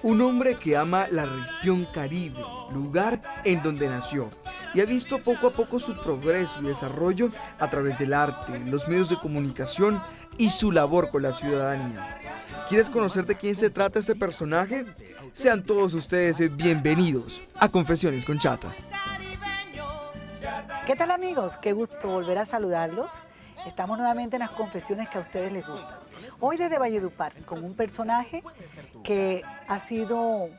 Un hombre que ama la región Caribe, lugar en donde nació, y ha visto poco a poco su progreso y desarrollo a través del arte, los medios de comunicación y su labor con la ciudadanía. ¿Quieres conocer de quién se trata este personaje? Sean todos ustedes bienvenidos a Confesiones con Chata. ¿Qué tal, amigos? Qué gusto volver a saludarlos. Estamos nuevamente en las confesiones que a ustedes les gustan. Hoy desde Valledupar, con un personaje que ha sido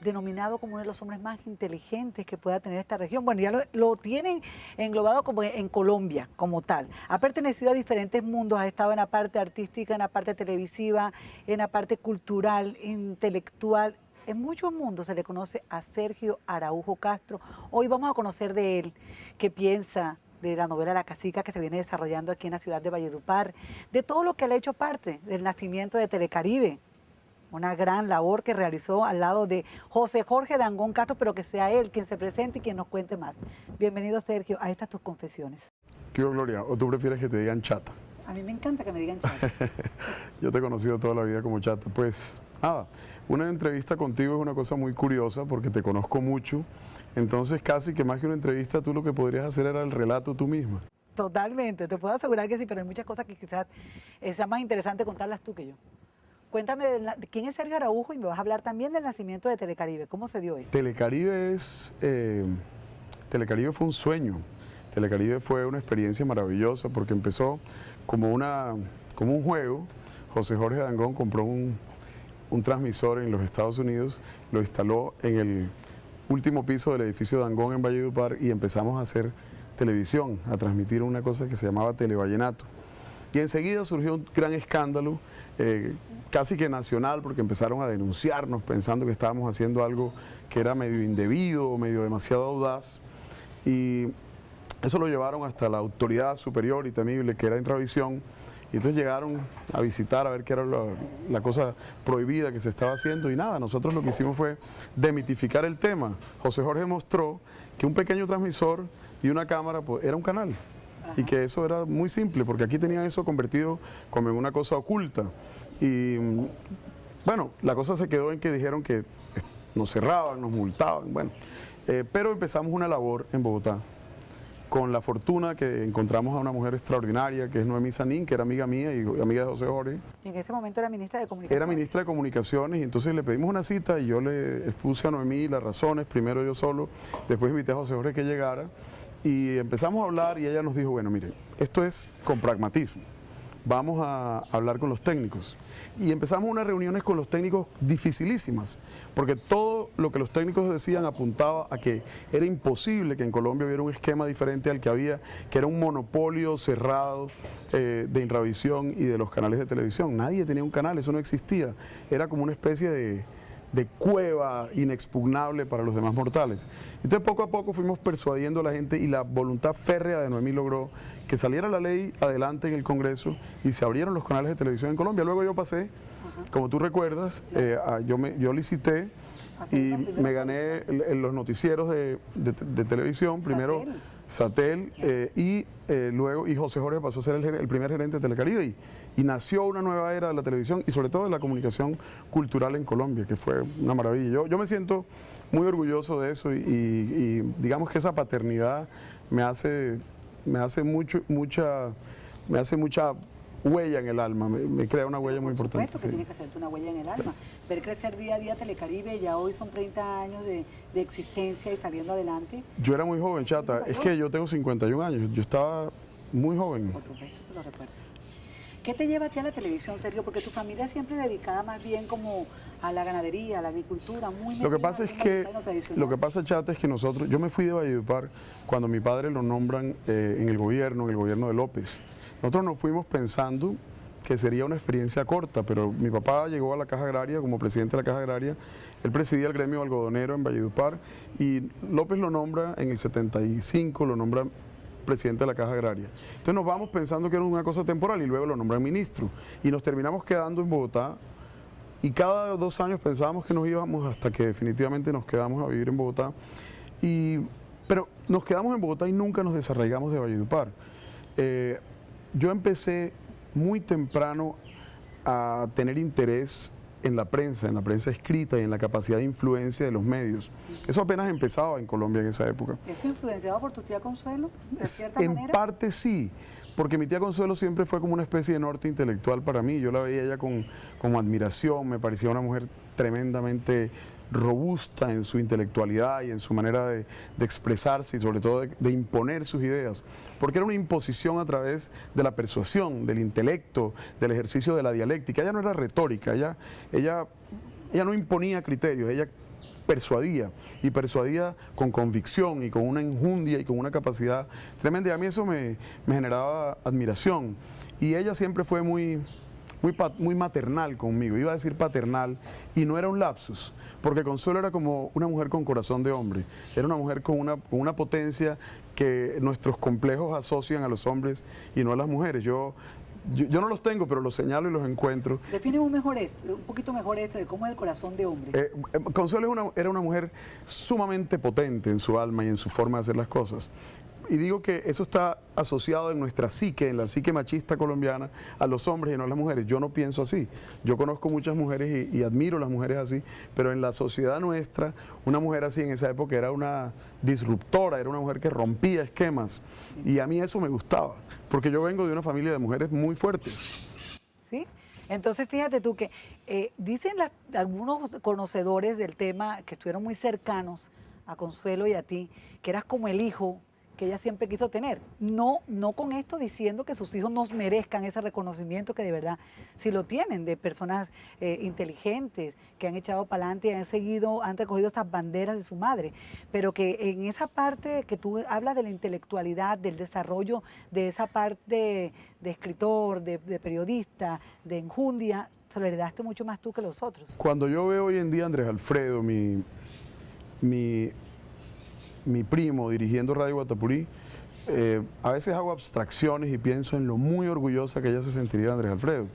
denominado como uno de los hombres más inteligentes que pueda tener esta región. Bueno, ya lo tienen englobado como en Colombia, como tal. Ha pertenecido a diferentes mundos, ha estado en la parte artística, en la parte televisiva, en la parte cultural, intelectual. En muchos mundos se le conoce a Sergio Araujo Castro. Hoy vamos a conocer de él, qué piensa de la novela La Casica que se viene desarrollando aquí en la ciudad de Valledupar, de todo lo que le ha hecho parte del nacimiento de Telecaribe, una gran labor que realizó al lado de José Jorge Dangond Castro, pero que sea él quien se presente y quien nos cuente más. Bienvenido, Sergio, a estas tus confesiones. ¿Qué Gloria? ¿O tú prefieres que te digan Chata? A mí me encanta que me digan Chata. Yo te he conocido toda la vida como Chata. Pues nada, una entrevista contigo es una cosa muy curiosa porque te conozco mucho. Entonces casi que más que una entrevista tú lo que podrías hacer era el relato tú misma. Totalmente, te puedo asegurar que sí, pero hay muchas cosas que quizás sea más interesante contarlas tú que yo. Cuéntame de quién es Sergio Araujo y me vas a hablar también del nacimiento de Telecaribe. ¿Cómo se dio esto? Telecaribe fue un sueño. Telecaribe fue una experiencia maravillosa porque empezó como un juego. José Jorge Dangond compró un transmisor en los Estados Unidos, lo instaló en el último piso del edificio Dangond en Valledupar y empezamos a hacer televisión, a transmitir una cosa que se llamaba Televallenato. Y enseguida surgió un gran escándalo, casi que nacional, porque empezaron a denunciarnos pensando que estábamos haciendo algo que era medio indebido, medio demasiado audaz. Y eso lo llevaron hasta la autoridad superior y temible que era Intravisión. Y entonces llegaron a visitar a ver qué era la cosa prohibida que se estaba haciendo y nada, nosotros lo que hicimos fue demitificar el tema. José Jorge mostró que un pequeño transmisor y una cámara pues, era un canal. Ajá. Y que eso era muy simple porque aquí tenían eso convertido como en una cosa oculta. Y bueno, la cosa se quedó en que dijeron que nos cerraban, nos multaban, bueno. Pero empezamos una labor en Bogotá, con la fortuna que encontramos a una mujer extraordinaria, que es Noemí Sanín, que era amiga mía y amiga de José Jorge. Y en ese momento era ministra de Comunicaciones. Era ministra de Comunicaciones y entonces le pedimos una cita y yo le expuse a Noemí las razones, primero yo solo, después invité a José Jorge que llegara y empezamos a hablar y ella nos dijo, bueno, mire, esto es con pragmatismo. Vamos a hablar con los técnicos. Y empezamos unas reuniones con los técnicos dificilísimas, porque todo lo que los técnicos decían apuntaba a que era imposible que en Colombia hubiera un esquema diferente al que había, que era un monopolio cerrado de Intravisión y de los canales de televisión. Nadie tenía un canal, eso no existía. Era como una especie de cueva inexpugnable para los demás mortales. Entonces poco a poco fuimos persuadiendo a la gente y la voluntad férrea de Noemí logró que saliera la ley adelante en el Congreso y se abrieron los canales de televisión en Colombia. Luego yo pasé, como tú recuerdas, yo licité y me gané los noticieros de televisión, primero Satel luego y José Jorge pasó a ser el primer gerente de Telecaribe y nació una nueva era de la televisión y sobre todo de la comunicación cultural en Colombia, que fue una maravilla. Yo me siento muy orgulloso de eso y digamos que esa paternidad me hace mucha huella en el alma, me crea una huella muy importante. Por supuesto que tiene que hacerte una huella en el alma. Ver crecer día a día Telecaribe, ya hoy son 30 años de existencia y saliendo adelante. Yo era muy joven, Chata, es que yo tengo 51 años, yo estaba muy joven. Por supuesto que lo recuerdo. ¿Qué te lleva a ti a la televisión, Sergio? Porque tu familia siempre dedicada más bien como a la ganadería, a la agricultura, muy Lo que pasa es que, Chata, es que yo me fui de Valledupar cuando mi padre lo nombran en el gobierno de López. Nosotros nos fuimos pensando que sería una experiencia corta, pero mi papá llegó a la Caja Agraria como presidente de la Caja Agraria, él presidía el gremio algodonero en Valledupar y López lo nombra en el 75, lo nombra presidente de la Caja Agraria. Entonces nos vamos pensando que era una cosa temporal y luego lo nombran ministro y nos terminamos quedando en Bogotá y cada 2 años pensábamos que nos íbamos hasta que definitivamente nos quedamos a vivir en Bogotá. Pero nos quedamos en Bogotá y nunca nos desarraigamos de Valledupar. Yo empecé muy temprano a tener interés en la prensa escrita y en la capacidad de influencia de los medios. Eso apenas empezaba en Colombia en esa época. ¿Eso influenciado por tu tía Consuelo, de cierta En manera? parte sí, porque mi tía Consuelo siempre fue como una especie de norte intelectual para mí. Yo la veía ella con admiración, me parecía una mujer tremendamente robusta en su intelectualidad y en su manera de expresarse y sobre todo de imponer sus ideas, porque era una imposición a través de la persuasión, del intelecto, del ejercicio de la dialéctica. Ella no era retórica, ella no imponía criterios, ella persuadía, y persuadía con convicción y con una enjundia y con una capacidad tremenda, y a mí eso me generaba admiración, y ella siempre fue muy maternal conmigo, iba a decir paternal, y no era un lapsus, porque Consuelo era como una mujer con corazón de hombre, era una mujer con una potencia que nuestros complejos asocian a los hombres y no a las mujeres. Yo no los tengo, pero los señalo y los encuentro. Defíneme un poquito mejor esto de cómo es el corazón de hombre. Consuelo era una mujer sumamente potente en su alma y en su forma de hacer las cosas. Y digo que eso está asociado en nuestra psique, en la psique machista colombiana, a los hombres y no a las mujeres. Yo no pienso así. Yo conozco muchas mujeres y admiro las mujeres así, pero en la sociedad nuestra, una mujer así en esa época era una disruptora, era una mujer que rompía esquemas. Y a mí eso me gustaba, porque yo vengo de una familia de mujeres muy fuertes. ¿Sí? Entonces, fíjate tú que dicen algunos conocedores del tema que estuvieron muy cercanos a Consuelo y a ti, que eras como el hijo que ella siempre quiso tener. No con esto diciendo que sus hijos nos merezcan ese reconocimiento, que de verdad sí lo tienen, de personas inteligentes, que han echado para adelante y han recogido estas banderas de su madre, pero que en esa parte que tú hablas de la intelectualidad, del desarrollo de esa parte de escritor, de periodista, de enjundia, se lo heredaste mucho más tú que los otros. Cuando yo veo hoy en día a Andrés Alfredo, mi primo dirigiendo Radio Guatapurí, a veces hago abstracciones y pienso en lo muy orgullosa que ella se sentiría de Andrés Alfredo.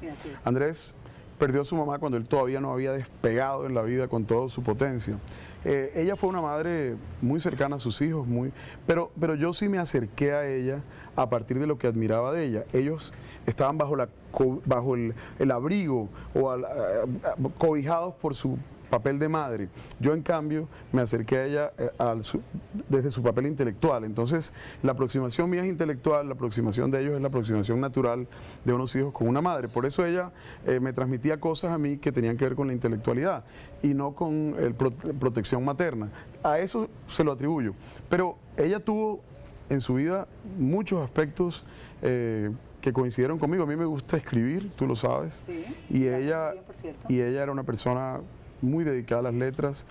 Andrés perdió a su mamá cuando él todavía no había despegado en la vida con toda su potencia. Ella fue una madre muy cercana a sus hijos, pero yo sí me acerqué a ella a partir de lo que admiraba de ella. Ellos estaban bajo el abrigo o cobijados por su papel de madre. Yo, en cambio, me acerqué a ella desde su papel intelectual. Entonces, la aproximación mía es intelectual, la aproximación de ellos es la aproximación natural de unos hijos con una madre. Por eso ella me transmitía cosas a mí que tenían que ver con la intelectualidad y no con protección materna. A eso se lo atribuyo. Pero ella tuvo en su vida muchos aspectos que coincidieron conmigo. A mí me gusta escribir, tú lo sabes. Sí, y ella era una persona muy dedicada a las letras.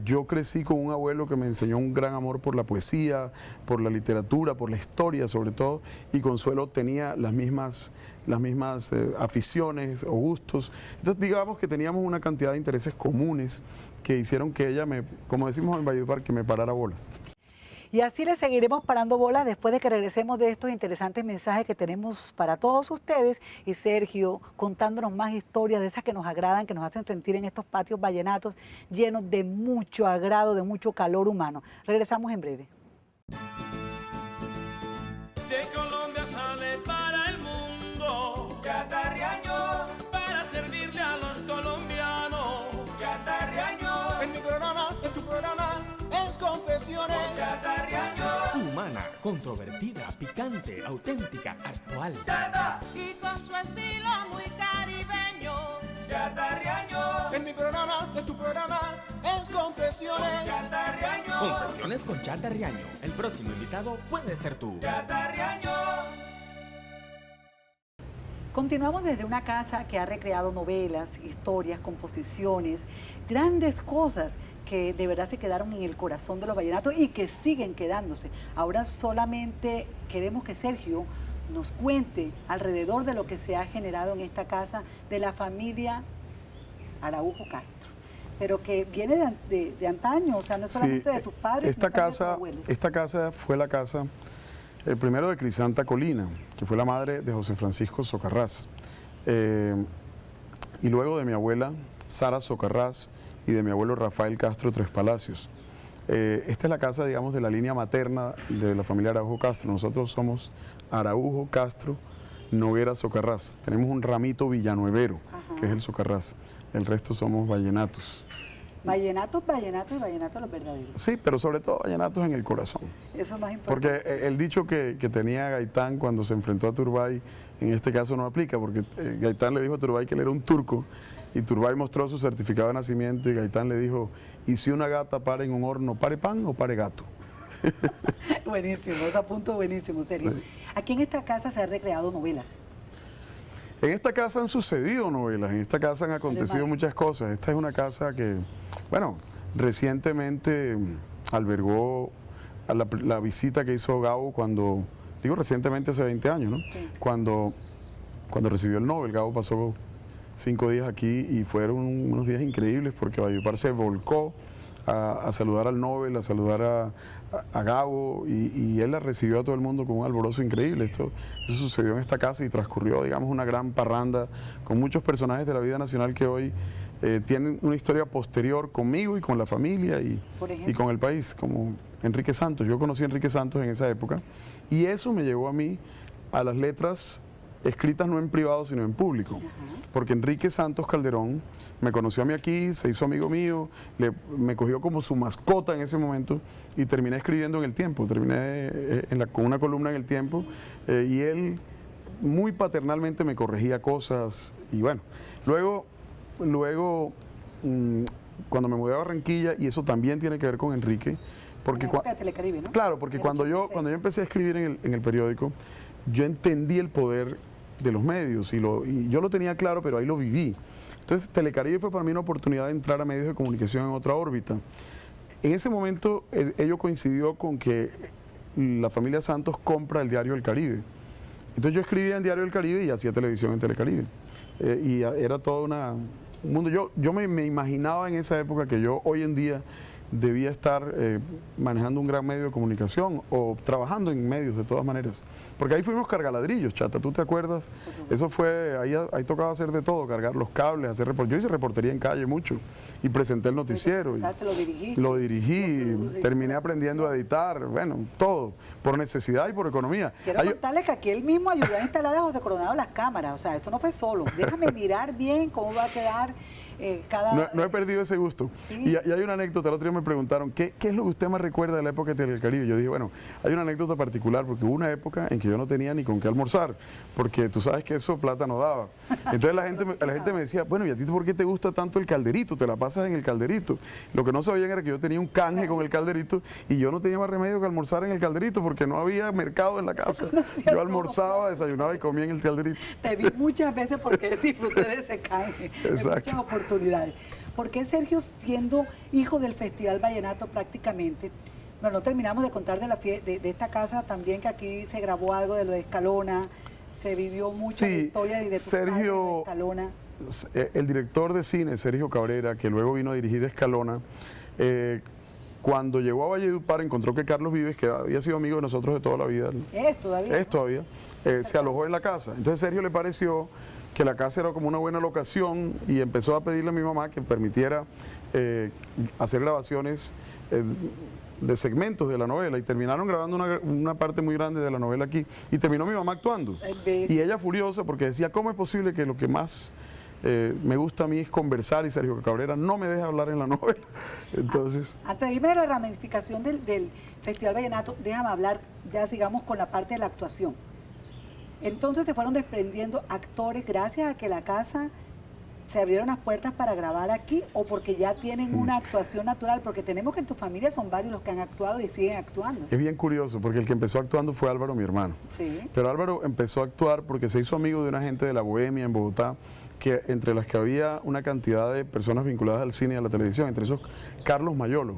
Yo crecí con un abuelo que me enseñó un gran amor por la poesía, por la literatura, por la historia sobre todo, y Consuelo tenía las mismas aficiones o gustos. Entonces, digamos que teníamos una cantidad de intereses comunes que hicieron que ella como decimos en Valledupar, que me parara bolas. Y así le seguiremos parando bolas después de que regresemos de estos interesantes mensajes que tenemos para todos ustedes, y Sergio contándonos más historias de esas que nos agradan, que nos hacen sentir en estos patios vallenatos llenos de mucho agrado, de mucho calor humano. Regresamos en breve. De Colombia sale para el mundo Chatarriaño, para servirle a los colombianos. Chatarriaño, en tu programa es Confesiones. Chatarriaño, Humana, controvertida, picante, auténtica, actual. Chata, Y con su estilo muy caribeño. Chatarriaño, En tu programa es Confesiones. Chatarriaño, Confesiones con Chatarriaño. El próximo invitado puede ser tú. Chatarriaño. Continuamos desde una casa que ha recreado novelas, historias, composiciones, grandes cosas que de verdad se quedaron en el corazón de los vallenatos y que siguen quedándose. Ahora solamente queremos que Sergio nos cuente alrededor de lo que se ha generado en esta casa de la familia Araujo Castro, pero que viene de antaño, o sea, no es solamente de tus padres, Esta no solamente de tus casa, abuelos. esta casa fue la casa, primero de Crisanta Colina, que fue la madre de José Francisco Socarrás, y luego de mi abuela Sara Socarrás y de mi abuelo Rafael Castro Tres Palacios. Esta es la casa, digamos, de la línea materna de la familia Araujo Castro. Nosotros somos Araujo Castro Noguera Socarrás. Tenemos un ramito villanuevero, que es el Socarrás. el resto somos vallenatos. Vallenatos, vallenatos y vallenatos los verdaderos. Sí, pero sobre todo vallenatos en el corazón. Eso es más importante. Porque el dicho que tenía Gaitán cuando se enfrentó a Turbay, en este caso no aplica, porque Gaitán le dijo a Turbay que él era un turco, y Turbay mostró su certificado de nacimiento, y Gaitán le dijo, ¿y si una gata para en un horno, pare pan o pare gato? Buenísimo, ese punto buenísimo, Sergio. Sí. Aquí en esta casa se han recreado novelas. En esta casa han sucedido novelas, en esta casa han acontecido Además. muchas cosas. Esta es una casa que, bueno, recientemente albergó a la visita que hizo Gabo cuando, digo recientemente hace 20 años, ¿no? Sí. Cuando recibió el Nobel, Gabo pasó 5 días aquí y fueron unos días increíbles porque Valledupar se volcó a saludar al Nobel, a saludar a Gabo y él la recibió a todo el mundo con un alborozo increíble. Eso sucedió en esta casa y transcurrió, digamos, una gran parranda con muchos personajes de la vida nacional que hoy tienen una historia posterior conmigo y con la familia Por ejemplo. y con el país, como Enrique Santos. Yo conocí a Enrique Santos en esa época y eso me llevó a mí a las letras escritas no en privado sino en público, porque Enrique Santos Calderón me conoció a mí aquí, se hizo amigo mío, me cogió como su mascota en ese momento y terminé escribiendo en El Tiempo, terminé con una columna en El Tiempo y él muy paternalmente me corregía cosas y bueno, luego cuando me mudé a Barranquilla, y eso también tiene que ver con Enrique, porque En la época de Telecaribe, ¿no? claro, porque Del cuando yo 86. empecé a escribir en el periódico, yo entendí el poder de los medios y yo lo tenía claro, pero ahí lo viví. Entonces, Telecaribe fue para mí una oportunidad de entrar a medios de comunicación en otra órbita. En ese momento, ello coincidió con que la familia Santos compra el Diario del Caribe. Entonces, yo escribía en Diario del Caribe y hacía televisión en Telecaribe. Y era todo un mundo. Yo me imaginaba en esa época que yo hoy en día debía estar manejando un gran medio de comunicación o trabajando en medios de todas maneras. Porque ahí fuimos cargaladrillos, Chata, ¿tú te acuerdas? Eso fue, ahí tocaba hacer de todo, cargar los cables, hacer reportería. Yo hice reportería en calle mucho y presenté el noticiero. Te lo dirigiste. Lo dirigí, terminé aprendiendo a editar, bueno, todo, por necesidad y por economía. Quiero contarle que aquí él mismo ayudó a instalar a José Coronado las cámaras, o sea, esto no fue solo. Déjame mirar bien cómo va a quedar cada... No he perdido ese gusto. Sí. Y hay una anécdota, el otro día me preguntaron, ¿qué es lo que usted más recuerda de la época de Telecaribe? Yo dije, bueno, hay una anécdota particular, porque hubo una época en que yo no tenía ni con qué almorzar, porque tú sabes que eso plata no daba. Entonces la gente me decía, bueno, ¿y a ti por qué te gusta tanto el calderito? Te la pasas en el calderito. Lo que no sabían era que yo tenía un canje con el calderito y yo no tenía más remedio que almorzar en el calderito, porque no había mercado en la casa. Yo almorzaba, desayunaba y comía en el calderito. Te vi muchas veces porque disfruté de ese canje, de Exacto. muchas oportunidades. ¿Por qué Sergio, siendo hijo del Festival Vallenato prácticamente, bueno, no terminamos de contar de esta casa también, que aquí se grabó algo de lo de Escalona, se vivió mucho la Sí, historia de tu Sergio- padre de Escalona? El director de cine, Sergio Cabrera, que luego vino a dirigir Escalona, cuando llegó a Valledupar encontró que Carlos Vives, que había sido amigo de nosotros de toda la vida, Es todavía. es todavía, se alojó en la casa. Entonces Sergio le pareció que la casa era como una buena locación y empezó a pedirle a mi mamá que permitiera hacer grabaciones de segmentos de la novela, y terminaron grabando una parte muy grande de la novela aquí y terminó mi mamá actuando. Ay, ves. Y ella furiosa porque decía, ¿cómo es posible que lo que más me gusta a mí es conversar y Sergio Cabrera no me deja hablar en la novela? Entonces... Antes de irme a la ramificación del Festival Vallenato, déjame hablar, ya sigamos con la parte de la actuación. Entonces se fueron desprendiendo actores gracias a que la casa se abrieron las puertas para grabar aquí, o porque ya tienen una actuación natural, porque tenemos que en tu familia son varios los que han actuado y siguen actuando. Es bien curioso porque el que empezó actuando fue Álvaro, mi hermano. Sí. Pero Álvaro empezó a actuar porque se hizo amigo de una gente de la Bohemia en Bogotá, que entre las que había una cantidad de personas vinculadas al cine y a la televisión, entre esos Carlos Mayolo.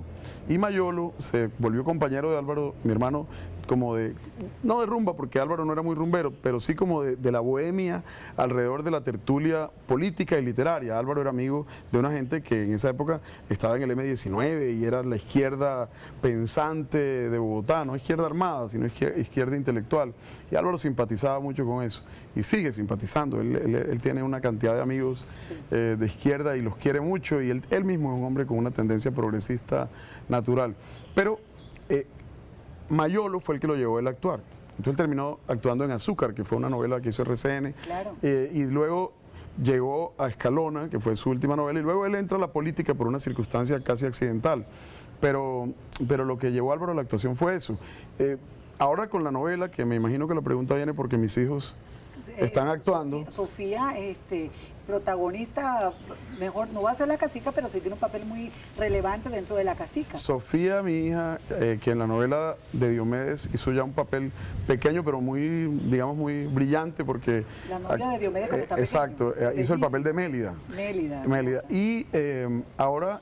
Y Mayolo se volvió compañero de Álvaro, mi hermano, como no de rumba, porque Álvaro no era muy rumbero, pero sí como de la bohemia alrededor de la tertulia política y literaria. Álvaro era amigo de una gente que en esa época estaba en el M19 y era la izquierda pensante de Bogotá, no izquierda armada, sino izquierda intelectual. Y Álvaro simpatizaba mucho con eso y sigue simpatizando. Él tiene una cantidad de amigos de izquierda y los quiere mucho, y él mismo es un hombre con una tendencia progresista natural. Pero Mayolo fue el que lo llevó a él a actuar. Entonces él terminó actuando en Azúcar, que fue una novela que hizo RCN. Claro. Y luego llegó a Escalona, que fue su última novela, y luego él entra a la política por una circunstancia casi accidental. Pero lo que llevó a Álvaro a la actuación fue eso. Ahora con la novela, que me imagino que la pregunta viene porque mis hijos están actuando. Sofía, protagonista, mejor no va a ser la casica, pero sí tiene un papel muy relevante dentro de la casica. Sofía, mi hija, que en la novela de Diomedes hizo ya un papel pequeño, pero muy, digamos, muy brillante, porque... La novela de Diomedes cuando está exacto, pequeño. hizo el papel de Mélida. Mélida. Y ahora,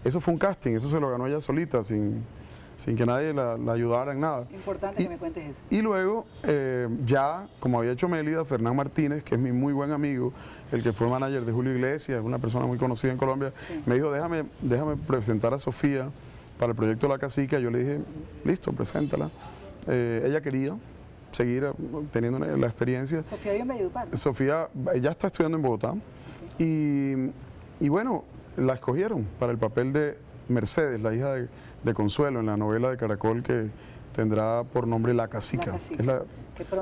eso fue un casting, eso se lo ganó ella solita, sin que nadie la ayudara en nada. Importante que me cuentes eso. Y luego, ya, como había hecho Mélida, Fernán Martínez, que es mi muy buen amigo, el que fue manager de Julio Iglesias, una persona muy conocida en Colombia, sí, me dijo, déjame presentar a Sofía para el proyecto La Casica. Yo le dije, listo, preséntala. Ella quería seguir teniendo la experiencia. Sofía vive en Valledupar. Sofía, ella está estudiando en Bogotá. Y bueno, la escogieron para el papel de Mercedes, la hija de Consuelo, en la novela de Caracol que tendrá por nombre La Casica. Es la,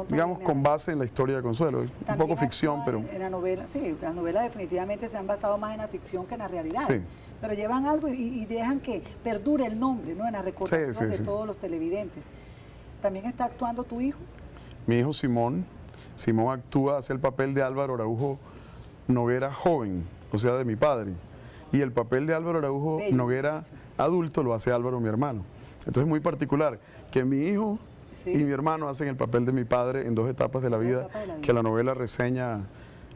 digamos, con base en la historia de Consuelo. Es un poco ficción, pero... En la novela, sí, las novelas definitivamente se han basado más en la ficción que en la realidad. Sí. Pero llevan algo y dejan que perdure el nombre, ¿no? En la recordación de todos los televidentes. ¿También está actuando tu hijo? Mi hijo Simón actúa, hace el papel de Álvaro Araujo Noguera joven, o sea, de mi padre. Y el papel de Álvaro Araujo Noguera adulto lo hace Álvaro, mi hermano. Entonces es muy particular que mi hijo y mi hermano hacen el papel de mi padre en dos etapas de la vida que la novela reseña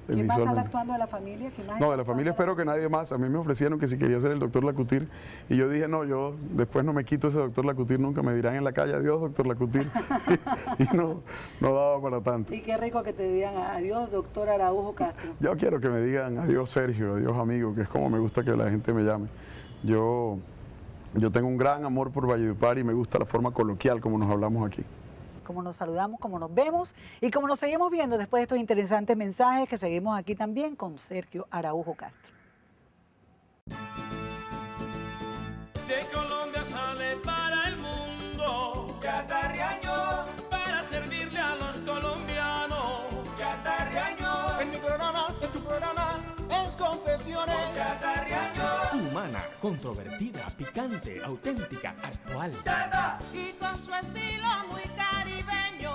¿Quién más está actuando de la familia? No, de la familia espero que nadie más. A mí me ofrecieron que si quería ser el doctor Lacutir y yo dije, no, yo después no me quito ese doctor Lacutir nunca, me dirán en la calle, adiós doctor Lacutir. y no daba para tanto. Y qué rico que te digan adiós doctor Araujo Castro. Yo quiero que me digan adiós Sergio, adiós amigo, que es como me gusta que la gente me llame. Yo tengo un gran amor por Valledupar y me gusta la forma coloquial como nos hablamos aquí. Como nos saludamos, como nos vemos y como nos seguimos viendo después de estos interesantes mensajes que seguimos aquí también con Sergio Araujo Castro. De Colombia sale para el mundo, Chatarriaño, para servirle a los colombianos. Chatarriaño, En mi programa, en tu programa, es Confesiones. Chatarriaño, Humana, controvertida, picante, auténtica, actual. chata, Y con su estilo muy caribeño.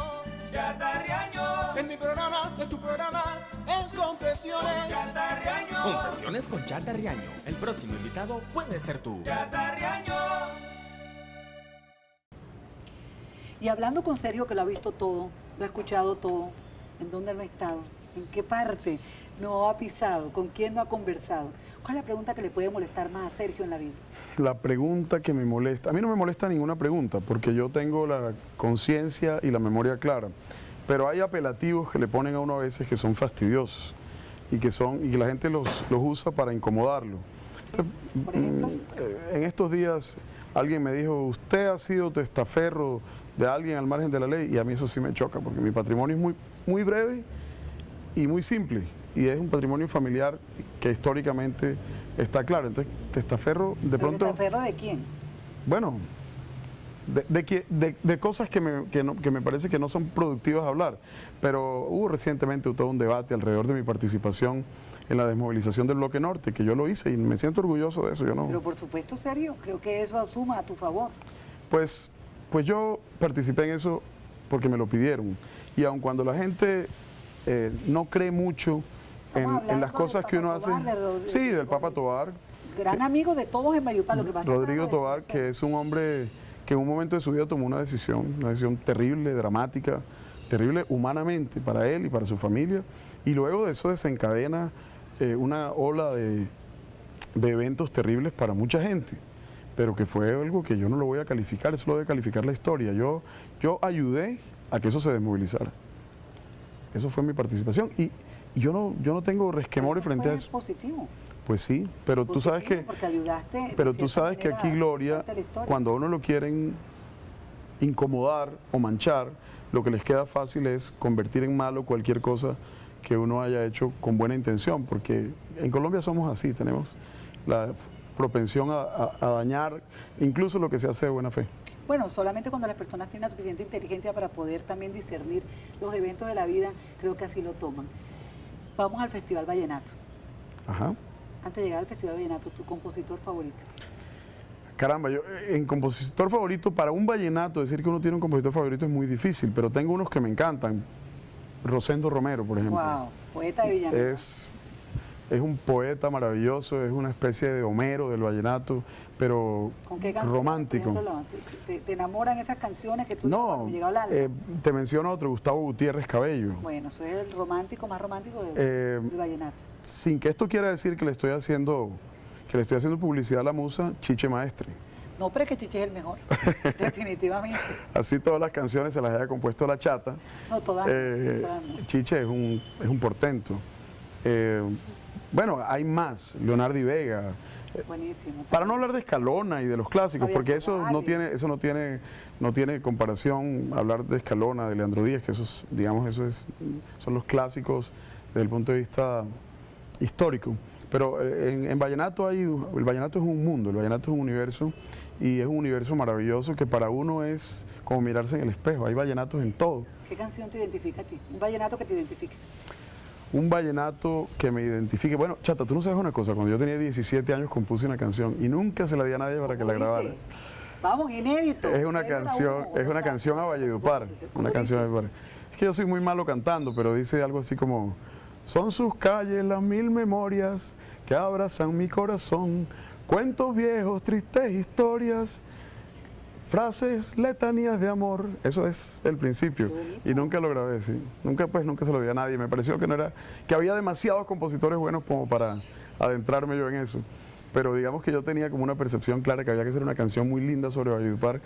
chatarriaño, En mi programa, en tu programa, es Confesiones. chatarriaño, Confesiones con Chata Riaño. El próximo invitado puede ser tú. chatarriaño. Y hablando con Sergio, que lo ha visto todo, lo ha escuchado todo, ¿en dónde no ha estado? ¿En qué parte no ha pisado? ¿Con quién no ha conversado? ¿Cuál es la pregunta que le puede molestar más a Sergio en la vida? La pregunta que me molesta, a mí no me molesta ninguna pregunta, porque yo tengo la conciencia y la memoria clara, pero hay apelativos que le ponen a uno a veces que son fastidiosos y que la gente los usa para incomodarlo. Entonces, Por ejemplo, en estos días alguien me dijo, usted ha sido testaferro de alguien al margen de la ley, y a mí eso sí me choca, porque mi patrimonio es muy breve y muy simple, y es un patrimonio familiar que históricamente está claro. Entonces, testaferro, de ¿pero pronto... testaferro de quién? Bueno, de cosas que me parece que no son productivas hablar, pero hubo recientemente todo un debate alrededor de mi participación en la desmovilización del Bloque Norte, que yo lo hice y me siento orgulloso de eso. Yo no, Pero por supuesto, Sergio, creo que eso suma a tu favor. pues yo participé en eso porque me lo pidieron, y aun cuando la gente no cree mucho en las cosas que uno hace, sí, del Papa Tobar, Gran amigo de todos en Valledupar, lo que pasa Rodrigo es Tobar, que es un hombre que en un momento de su vida tomó una decisión terrible, dramática, terrible humanamente para él y para su familia, y luego de eso desencadena una ola de eventos terribles para mucha gente, pero que fue algo que yo no lo voy a calificar, eso lo debe calificar la historia. Yo ayudé a que eso se desmovilizara. Eso fue mi participación, y yo no tengo resquemores frente a eso. Positivo. Pues sí, pero tú sabes que... Porque ayudaste. Pero tú sabes que aquí, Gloria, cuando a uno lo quieren incomodar o manchar, lo que les queda fácil es convertir en malo cualquier cosa que uno haya hecho con buena intención, porque en Colombia somos así, tenemos la propensión a dañar incluso lo que se hace de buena fe. Bueno, solamente cuando las personas tienen la suficiente inteligencia para poder también discernir los eventos de la vida, creo que así lo toman. Vamos al Festival Vallenato. Ajá. Antes de llegar al Festival Vallenato, tu compositor favorito. Caramba, yo en compositor favorito, para un vallenato, decir que uno tiene un compositor favorito es muy difícil, pero tengo unos que me encantan. Rosendo Romero, por ejemplo. Wow, poeta de Villanueva. Es un poeta maravilloso, es una especie de Homero del vallenato, pero ¿Con qué canción, romántico. por ejemplo, te enamoran esas canciones que tú No, me llega al alma? te menciono otro, Gustavo Gutiérrez Cabello. Bueno, eso es el romántico más romántico del vallenato. Sin que esto quiera decir que le estoy haciendo publicidad a la musa, Chiche Maestre. No, pero es que Chiche es el mejor, definitivamente. Así todas las canciones se las haya compuesto la chata. No, todas no. Chiche es un portento. Bueno, hay más, Leonardo y Vega. Buenísimo. Para no hablar de Escalona y de los clásicos, Fabián porque eso González. no tiene comparación, hablar de Escalona, de Leandro Díaz, que son los clásicos desde el punto de vista histórico. Pero en vallenato el vallenato es un mundo, el vallenato es un universo, y es un universo maravilloso que para uno es como mirarse en el espejo. Hay vallenatos en todo. ¿Qué canción te identifica a ti? Un vallenato que te identifique. Un vallenato que me identifique. Bueno, chata, tú no sabes una cosa, cuando yo tenía 17 años compuse una canción y nunca se la di a nadie para que la grabara. Vamos, inédito. Es una canción a Valledupar, una canción a Valledupar. Es que yo soy muy malo cantando, pero dice algo así como: son sus calles las mil memorias que abrazan mi corazón, cuentos viejos, tristes historias, frases, letanías de amor. Eso es el principio. Y nunca lo grabé, sí. Nunca se lo di a nadie. Me pareció que había demasiados compositores buenos como para adentrarme yo en eso. Pero digamos que yo tenía como una percepción clara que había que hacer una canción muy linda sobre Valledupar,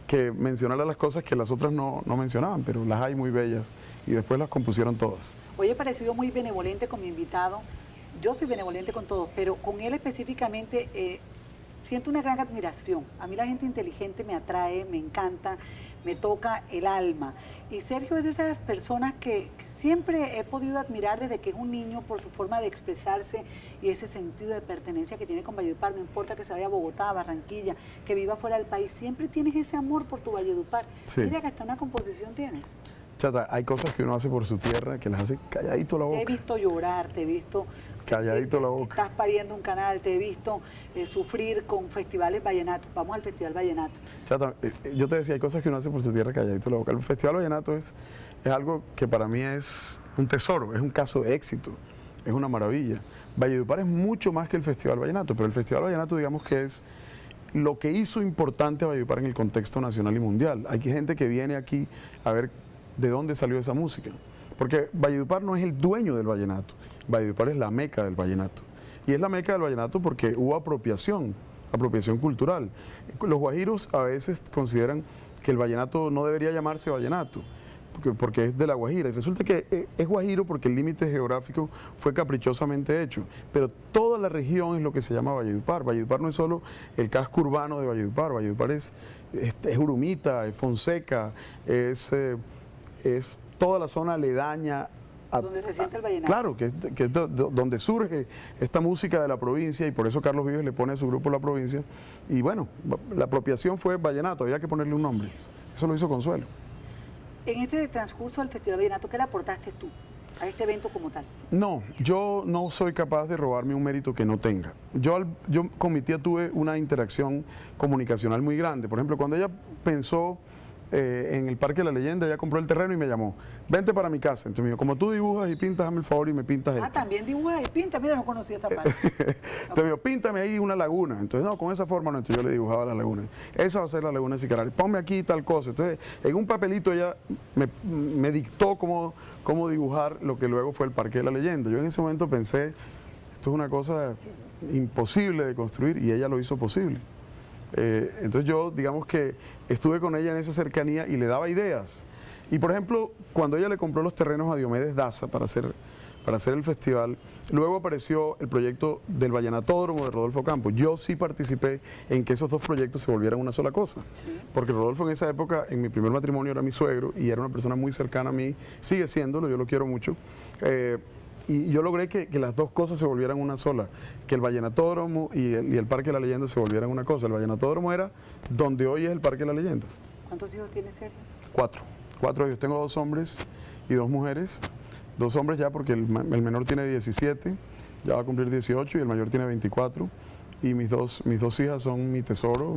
que mencionara las cosas que las otras no mencionaban, pero las hay muy bellas y después las compusieron todas. Hoy he parecido muy benevolente con mi invitado. Yo soy benevolente con todos, pero con él específicamente siento una gran admiración. A mí la gente inteligente me atrae, me encanta, me toca el alma. Y Sergio es de esas personas que siempre he podido admirar desde que es un niño por su forma de expresarse y ese sentido de pertenencia que tiene con Valledupar. No importa que se vaya a Bogotá, a Barranquilla, que viva fuera del país, siempre tienes ese amor por tu Valledupar. Sí. Mira que hasta una composición tienes. Chata, hay cosas que uno hace por su tierra que las hace calladito la boca. Te he visto llorar, te he visto... Calladito la boca. Estás pariendo un canal, te he visto sufrir con festivales vallenatos. Vamos al Festival Vallenato. Chata, yo te decía, hay cosas que uno hace por su tierra calladito la boca. El Festival Vallenato es algo que para mí es un tesoro, es un caso de éxito, es una maravilla. Valledupar es mucho más que el Festival Vallenato, pero el Festival Vallenato, digamos que es lo que hizo importante a Valledupar en el contexto nacional y mundial. Hay gente que viene aquí a ver de dónde salió esa música. Porque Valledupar no es el dueño del vallenato, Valledupar es la meca del vallenato. Y es la meca del vallenato porque hubo apropiación cultural. Los guajiros a veces consideran que el vallenato no debería llamarse vallenato, porque es de la Guajira. Y resulta que es guajiro porque el límite geográfico fue caprichosamente hecho. Pero toda la región es lo que se llama Valledupar. Valledupar no es solo el casco urbano de Valledupar, Valledupar es Urumita, es Fonseca, es toda la zona aledaña. Donde se siente el vallenato. Claro, que es donde surge esta música de la provincia, y por eso Carlos Vives le pone a su grupo La Provincia. Y bueno, la apropiación fue vallenato, había que ponerle un nombre. Eso lo hizo Consuelo. En este transcurso del Festival Vallenato, ¿qué le aportaste tú a este evento como tal? No, yo no soy capaz de robarme un mérito que no tenga. Yo con mi tía tuve una interacción comunicacional muy grande. Por ejemplo, cuando ella pensó en el Parque de la Leyenda, ella compró el terreno y me llamó: vente para mi casa. Entonces me dijo: como tú dibujas y pintas, hazme el favor y me pintas esto. También dibujas y pintas. Mira, no conocía esta parte. Entonces me dijo: píntame ahí una laguna. Entonces, no, con esa forma no. Entonces yo le dibujaba la laguna. Esa va a ser la laguna de Sicarari. Ponme aquí tal cosa. Entonces, en un papelito ella me dictó cómo dibujar lo que luego fue el Parque de la Leyenda. Yo en ese momento pensé: esto es una cosa imposible de construir, y ella lo hizo posible. Entonces yo, digamos que estuve con ella en esa cercanía y le daba ideas. Y por ejemplo, cuando ella le compró los terrenos a Diomedes Daza para hacer el festival, luego apareció el proyecto del Vallenatódromo de Rodolfo Campos. Yo sí participé en que esos dos proyectos se volvieran una sola cosa. Sí. Porque Rodolfo en esa época, en mi primer matrimonio, era mi suegro y era una persona muy cercana a mí, sigue siéndolo, yo lo quiero mucho. Y yo logré que las dos cosas se volvieran una sola, que el Vallenatódromo y el Parque de la Leyenda se volvieran una cosa. El Vallenatódromo era donde hoy es el Parque de la Leyenda. ¿Cuántos hijos tiene Sergio? 4 hijos. Tengo 2 hombres y 2 mujeres. 2 hombres ya porque el menor tiene 17, ya va a cumplir 18 y el mayor tiene 24. Y mis dos hijas son mi tesoro,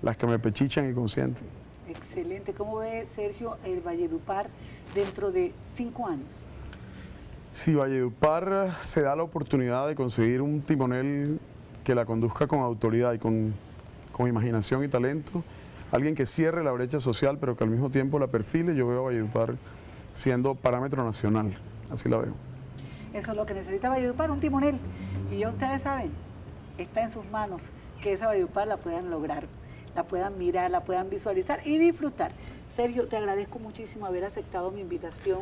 las que me pechichan y consienten. Excelente. ¿Cómo ve, Sergio, el Valledupar dentro de 5 años? Si Valledupar se da la oportunidad de conseguir un timonel que la conduzca con autoridad y con imaginación y talento, alguien que cierre la brecha social pero que al mismo tiempo la perfile, yo veo a Valledupar siendo parámetro nacional, así la veo. Eso es lo que necesita Valledupar, un timonel. Y ya ustedes saben, está en sus manos que esa Valledupar la puedan lograr, la puedan mirar, la puedan visualizar y disfrutar. Sergio, te agradezco muchísimo haber aceptado mi invitación.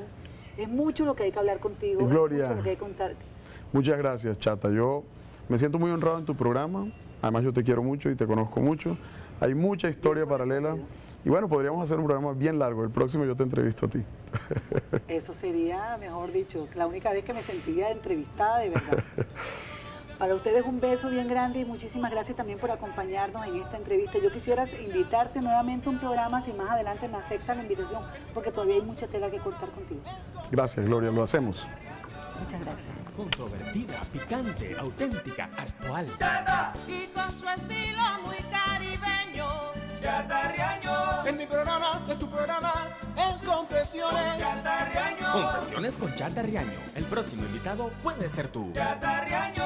Es mucho lo que hay que hablar contigo, Gloria, es mucho lo que hay que contarte. Muchas gracias, Chata. Yo me siento muy honrado en tu programa. Además, yo te quiero mucho y te conozco mucho. Hay mucha historia paralela. Y bueno, podríamos hacer un programa bien largo. El próximo yo te entrevisto a ti. Eso sería, mejor dicho, la única vez que me sentía entrevistada de verdad. Para ustedes un beso bien grande y muchísimas gracias también por acompañarnos en esta entrevista. Yo quisiera invitarte nuevamente a un programa si más adelante me aceptas la invitación, porque todavía hay mucha tela que cortar contigo. Gracias, Gloria, lo hacemos. Muchas gracias. Controvertida, picante, auténtica, actual. Y con su estilo muy caribeño. Chata Riaño, En mi programa, en tu programa, es Confesiones. Chata Riaño, Confesiones con Chata Riaño. El próximo invitado puede ser tú. Chata Riaño.